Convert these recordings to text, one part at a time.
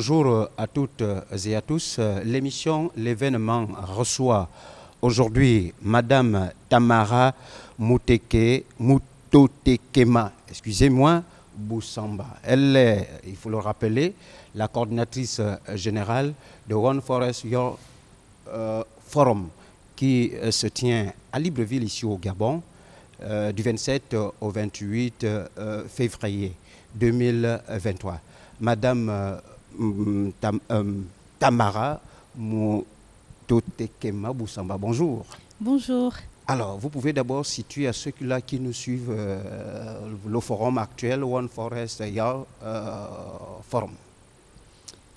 Bonjour à toutes et à tous. L'émission L'événement reçoit aujourd'hui Madame Tamara Mutotekema, excusez-moi, Boussamba. Elle est, il faut le rappeler, la coordinatrice générale de One Forest Your Forum qui se tient à Libreville, ici au Gabon, du 27 au 28 février 2023. Madame Tamara Mutotekema Boussamba, bonjour. Bonjour. Alors, vous pouvez d'abord situer à ceux-là qui nous suivent le forum actuel One Forest Youth Forum.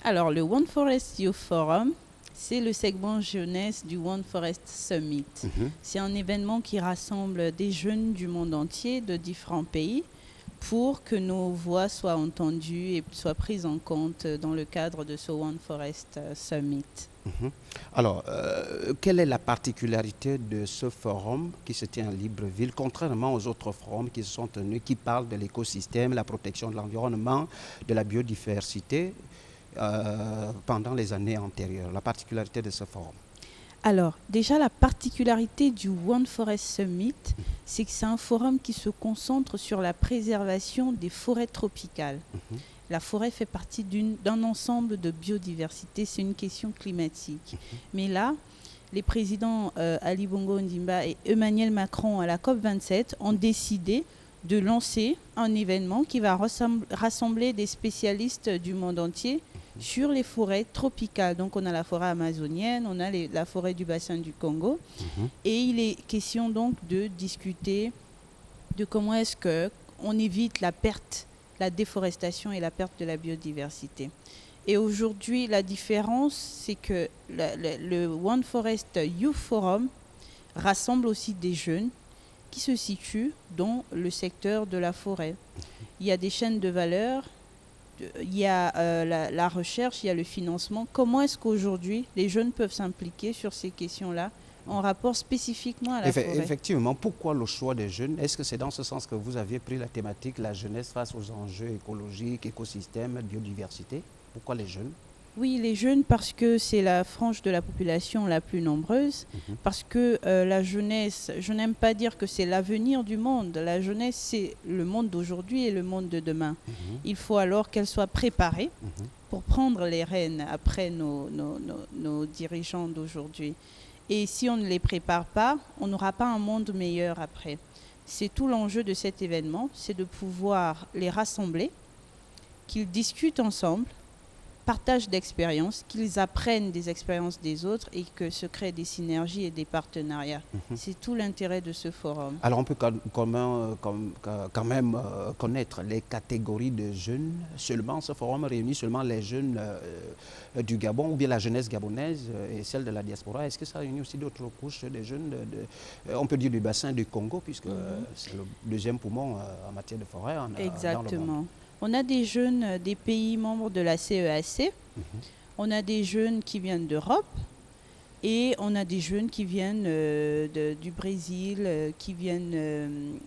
Alors, le One Forest Youth Forum, c'est le segment jeunesse du One Forest Summit. C'est un événement qui rassemble des jeunes du monde entier, de différents pays, pour que nos voix soient entendues et soient prises en compte dans le cadre de ce One Forest Summit. Alors, quelle est la particularité de ce forum qui se tient à Libreville, contrairement aux autres forums qui se sont tenus, qui parlent de l'écosystème, la protection de l'environnement, de la biodiversité pendant les années antérieures? La particularité de ce forum? Alors, déjà, la particularité du One Forest Summit, c'est que c'est un forum qui se concentre sur la préservation des forêts tropicales. La forêt fait partie d'un ensemble de biodiversité, c'est une question climatique. Mais là, les présidents Ali Bongo Ondimba et Emmanuel Macron à la COP27 ont décidé de lancer un événement qui va rassembler des spécialistes du monde entier sur les forêts tropicales. Donc on a la forêt amazonienne, on a la forêt du bassin du Congo. Et il est question donc de discuter de comment est-ce qu'on évite la perte, la déforestation et la perte de la biodiversité. Et aujourd'hui, la différence, c'est que le One Forest Youth Forum rassemble aussi des jeunes qui se situent dans le secteur de la forêt. Il y a des chaînes de valeur, il y a la recherche, il y a le financement. Comment est-ce qu'aujourd'hui, les jeunes peuvent s'impliquer sur ces questions-là en rapport spécifiquement à la forêt? Effectivement, pourquoi le choix des jeunes? Est-ce que c'est dans ce sens que vous aviez pris la thématique, la jeunesse face aux enjeux écologiques, écosystèmes, biodiversité? Pourquoi les jeunes? Oui, les jeunes parce que c'est la frange de la population la plus nombreuse, parce que la jeunesse, je n'aime pas dire que c'est l'avenir du monde, la jeunesse c'est le monde d'aujourd'hui et le monde de demain. Il faut alors qu'elle soit préparée pour prendre les rênes après nos dirigeants d'aujourd'hui. Et si on ne les prépare pas, on n'aura pas un monde meilleur après. C'est tout l'enjeu de cet événement, c'est de pouvoir les rassembler, qu'ils discutent ensemble, partagent d'expériences, qu'ils apprennent des expériences des autres et que se créent des synergies et des partenariats. C'est tout l'intérêt de ce forum. Alors on peut quand même connaître les catégories de jeunes. Seulement, ce forum réunit seulement les jeunes du Gabon ou bien la jeunesse gabonaise et celle de la diaspora. Est-ce que ça réunit aussi d'autres couches des jeunes, on peut dire du bassin du Congo, puisque c'est le deuxième poumon en matière de forêt dans le monde. Exactement. On a des jeunes des pays membres de la CEAC, on a des jeunes qui viennent d'Europe et on a des jeunes qui viennent du Brésil, qui viennent,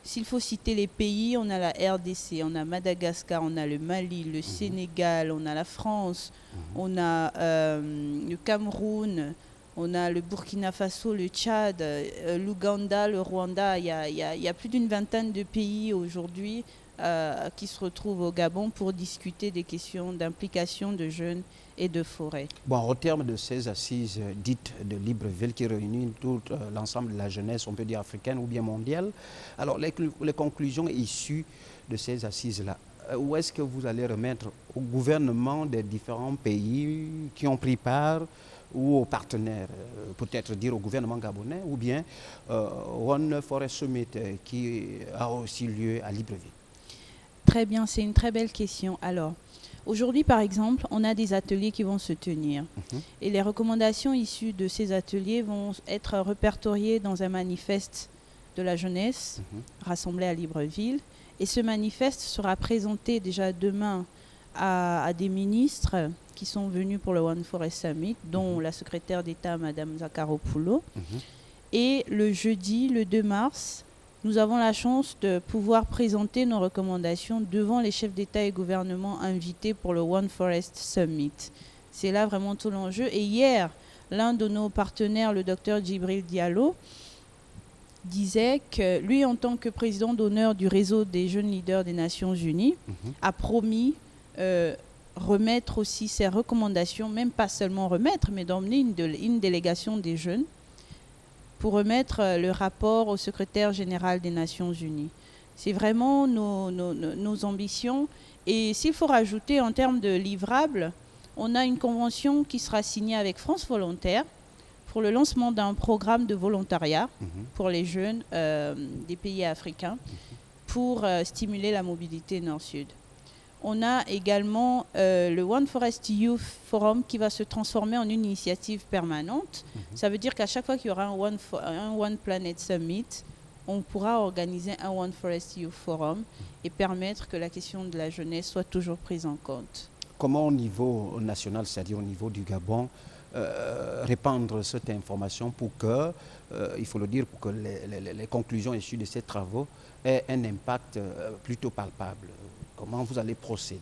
s'il faut citer les pays, on a la RDC, on a Madagascar, on a le Mali, le Sénégal, on a la France, on a le Cameroun, on a le Burkina Faso, le Tchad, l'Ouganda, le Rwanda. Il y a plus d'une vingtaine de pays aujourd'hui qui se retrouvent au Gabon pour discuter des questions d'implication de jeunes et de forêt. Bon, au terme de ces assises dites de Libreville qui réunissent tout l'ensemble de la jeunesse, on peut dire africaine ou bien mondiale, alors les conclusions issues de ces assises-là, où est-ce que vous allez remettre au gouvernement des différents pays qui ont pris part ou aux partenaires, peut-être dire au gouvernement gabonais, ou bien One Forest Summit qui a aussi lieu à Libreville? Très bien, c'est une très belle question. Alors, aujourd'hui, par exemple, on a des ateliers qui vont se tenir. Et les recommandations issues de ces ateliers vont être répertoriées dans un manifeste de la jeunesse rassemblé à Libreville. Et ce manifeste sera présenté déjà demain à des ministres qui sont venus pour le One Forest Summit, dont la secrétaire d'État, Madame Zakharopoulou. Et le jeudi, le 2 mars, nous avons la chance de pouvoir présenter nos recommandations devant les chefs d'État et gouvernement invités pour le One Forest Summit. C'est là vraiment tout l'enjeu. Et hier, l'un de nos partenaires, le docteur Djibril Diallo, disait que lui, en tant que président d'honneur du réseau des jeunes leaders des Nations Unies, a promis remettre aussi ses recommandations, même pas seulement remettre, mais d'emmener une délégation des jeunes pour remettre le rapport au secrétaire général des Nations Unies. C'est vraiment nos ambitions. Et s'il faut rajouter en termes de livrables, on a une convention qui sera signée avec France Volontaire pour le lancement d'un programme de volontariat pour les jeunes des pays africains pour stimuler la mobilité nord-sud. On a également le One Forest Youth Forum qui va se transformer en une initiative permanente. Ça veut dire qu'à chaque fois qu'il y aura un One Planet Summit, on pourra organiser un One Forest Youth Forum et permettre que la question de la jeunesse soit toujours prise en compte. Comment au niveau national, c'est-à-dire au niveau du Gabon, répandre cette information pour que, il faut le dire, pour que les conclusions issues de ces travaux aient un impact plutôt palpable? Comment vous allez procéder?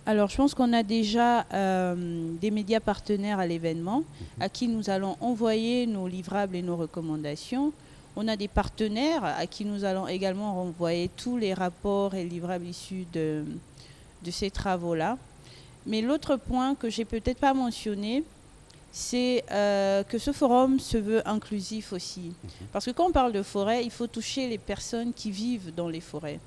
Alors, je pense qu'on a déjà des médias partenaires à l'événement à qui nous allons envoyer nos livrables et nos recommandations. On a des partenaires à qui nous allons également renvoyer tous les rapports et livrables issus de ces travaux-là. Mais l'autre point que j'ai peut-être pas mentionné, c'est que ce forum se veut inclusif aussi. Parce que quand on parle de forêt, il faut toucher les personnes qui vivent dans les forêts.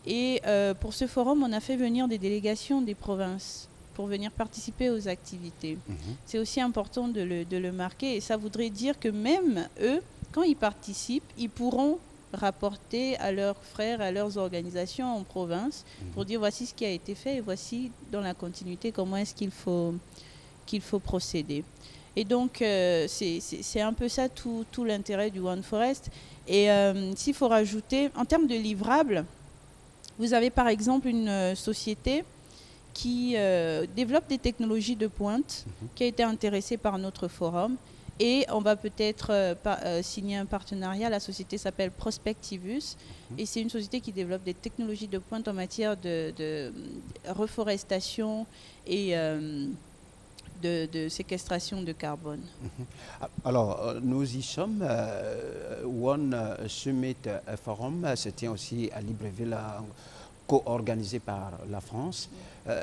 Et pour ce forum, on a fait venir des délégations des provinces pour venir participer aux activités. C'est aussi important de le marquer. Et ça voudrait dire que même eux, quand ils participent, ils pourront rapporter à leurs frères, à leurs organisations en province pour dire voici ce qui a été fait et voici dans la continuité comment est-ce qu'il faut procéder. Et donc c'est un peu ça tout l'intérêt du One Forest. Et s'il faut rajouter, en termes de livrables, vous avez par exemple une société qui développe des technologies de pointe, qui a été intéressée par notre forum. Et on va peut-être signer un partenariat. La société s'appelle Prospectivus. Et c'est une société qui développe des technologies de pointe en matière de reforestation et de séquestration de carbone. Alors, nous y sommes. One Summit Forum se tient aussi à Libreville, co-organisé par la France.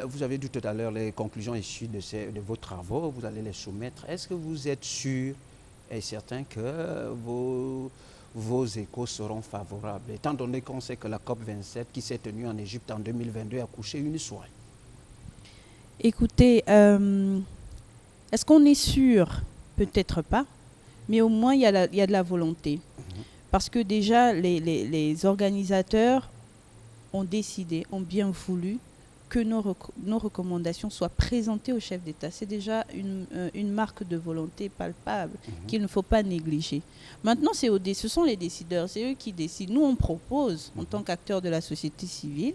Vous avez dit tout à l'heure les conclusions issues de vos travaux, vous allez les soumettre. Est-ce que vous êtes sûr et certain que vos échos seront favorables, étant donné qu'on sait que la COP27 qui s'est tenue en Égypte en 2022 a couché une soirée? Écoutez, est-ce qu'on est sûr? Peut-être pas, mais au moins il y a de la volonté. Parce que déjà, les organisateurs ont décidé, ont bien voulu que nos recommandations soient présentées au chef d'État. C'est déjà une marque de volonté palpable qu'il ne faut pas négliger. Maintenant, ce sont les décideurs, c'est eux qui décident. Nous, on propose, en tant qu'acteurs de la société civile,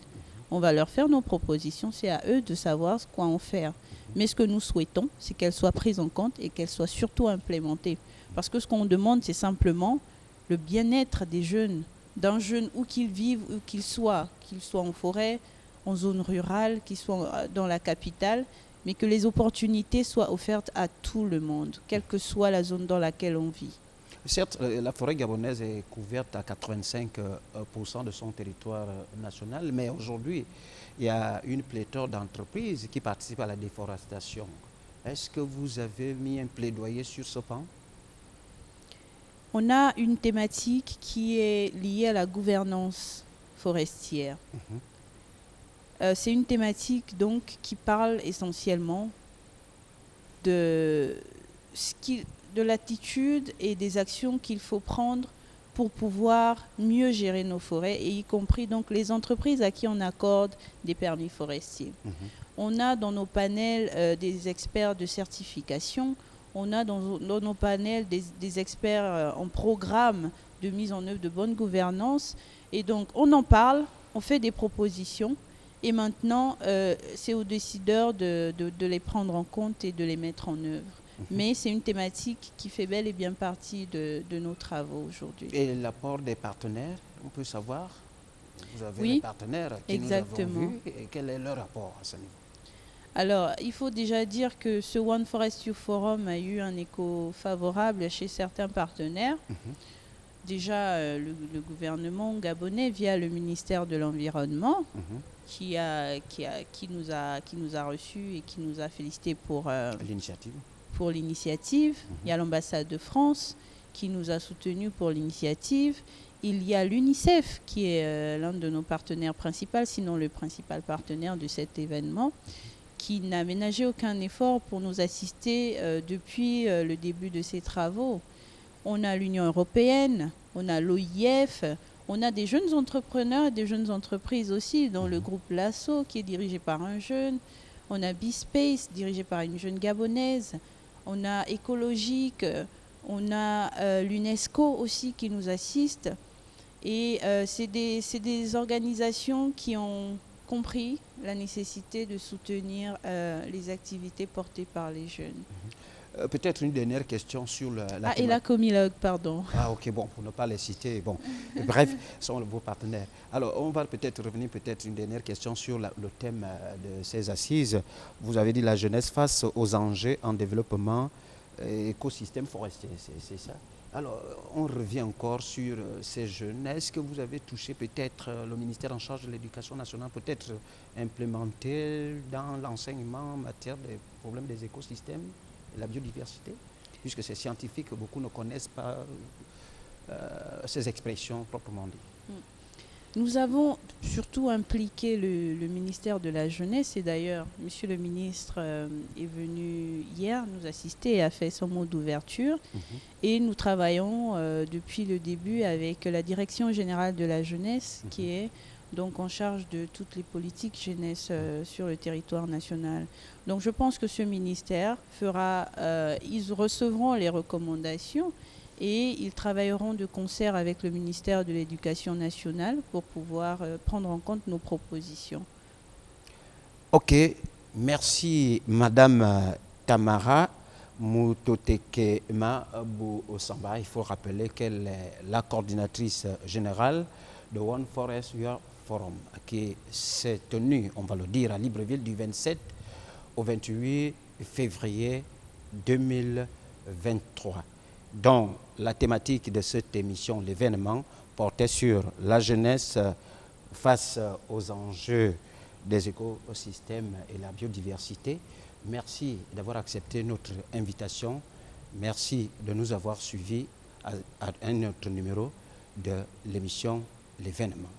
on va leur faire nos propositions. C'est à eux de savoir quoi en faire. Mais ce que nous souhaitons, c'est qu'elles soient prises en compte et qu'elles soient surtout implémentées. Parce que ce qu'on demande, c'est simplement le bien-être des jeunes, d'un jeune où qu'ils vivent, où qu'ils soient en forêt, en zone rurale, qu'ils soient dans la capitale, mais que les opportunités soient offertes à tout le monde, quelle que soit la zone dans laquelle on vit. Certes, la forêt gabonaise est couverte à 85% de son territoire national, mais aujourd'hui, il y a une pléthore d'entreprises qui participent à la déforestation. Est-ce que vous avez mis un plaidoyer sur ce pan? On a une thématique qui est liée à la gouvernance forestière. C'est une thématique donc qui parle essentiellement de l'attitude et des actions qu'il faut prendre pour pouvoir mieux gérer nos forêts, et y compris donc les entreprises à qui on accorde des permis forestiers. On a dans nos panels des experts de certification, on a dans nos panels des experts en programme de mise en œuvre de bonne gouvernance, et donc on en parle, on fait des propositions, et maintenant c'est aux décideurs de les prendre en compte et de les mettre en œuvre. mais c'est une thématique qui fait bel et bien partie de nos travaux aujourd'hui. Et l'apport des partenaires, on peut savoir? Vous avez Oui, des partenaires qui exactement. nous avons vus, et quel est leur rapport à ce niveau? Alors, il faut déjà dire que ce One Forest Youth Forum a eu un écho favorable chez certains partenaires. Déjà, le gouvernement gabonais, via le ministère de l'Environnement, qui nous a reçus et qui nous a félicités pour l'initiative. Il y a l'ambassade de France qui nous a soutenus pour l'initiative. Il y a l'UNICEF qui est l'un de nos partenaires principaux, sinon le principal partenaire de cet événement, qui n'a ménagé aucun effort pour nous assister depuis le début de ces travaux. On a l'Union européenne, on a l'OIF, on a des jeunes entrepreneurs et des jeunes entreprises aussi, dont le groupe Lasso, qui est dirigé par un jeune. On a B-Space, dirigé par une jeune gabonaise. On a Écologique, on a l'UNESCO aussi qui nous assiste. Et c'est des organisations qui ont compris la nécessité de soutenir les activités portées par les jeunes. Peut-être une dernière question sur la et la Comilogue, pardon. Ah ok, bon, pour ne pas les citer, bon. Bref, sont vos partenaires. Alors, on va peut-être revenir, une dernière question sur le thème de ces assises. Vous avez dit la jeunesse face aux enjeux en développement écosystème forestier, c'est ça? Alors, on revient encore sur ces jeunes. Est-ce que vous avez touché peut-être le ministère en charge de l'éducation nationale, peut-être implémenté dans l'enseignement en matière des problèmes des écosystèmes et la biodiversité? Puisque c'est scientifique, beaucoup ne connaissent pas ces expressions proprement dites. Nous avons surtout impliqué le ministère de la Jeunesse et d'ailleurs, Monsieur le ministre est venu hier nous assister et a fait son mot d'ouverture. Et nous travaillons depuis le début avec la Direction générale de la jeunesse qui est donc en charge de toutes les politiques jeunesse sur le territoire national. Donc je pense que ce ministère ils recevront les recommandations et ils travailleront de concert avec le ministère de l'Éducation nationale pour pouvoir prendre en compte nos propositions. Ok, merci Madame Tamara Mutotekema Bou-Osamba. Il faut rappeler qu'elle est la coordinatrice générale de One Forest Youth Forum qui s'est tenu, on va le dire, à Libreville du 27 au 28 février 2023. Donc, la thématique de cette émission, l'événement, portait sur la jeunesse face aux enjeux des écosystèmes et la biodiversité. Merci d'avoir accepté notre invitation. Merci de nous avoir suivis à un autre numéro de l'émission L'événement.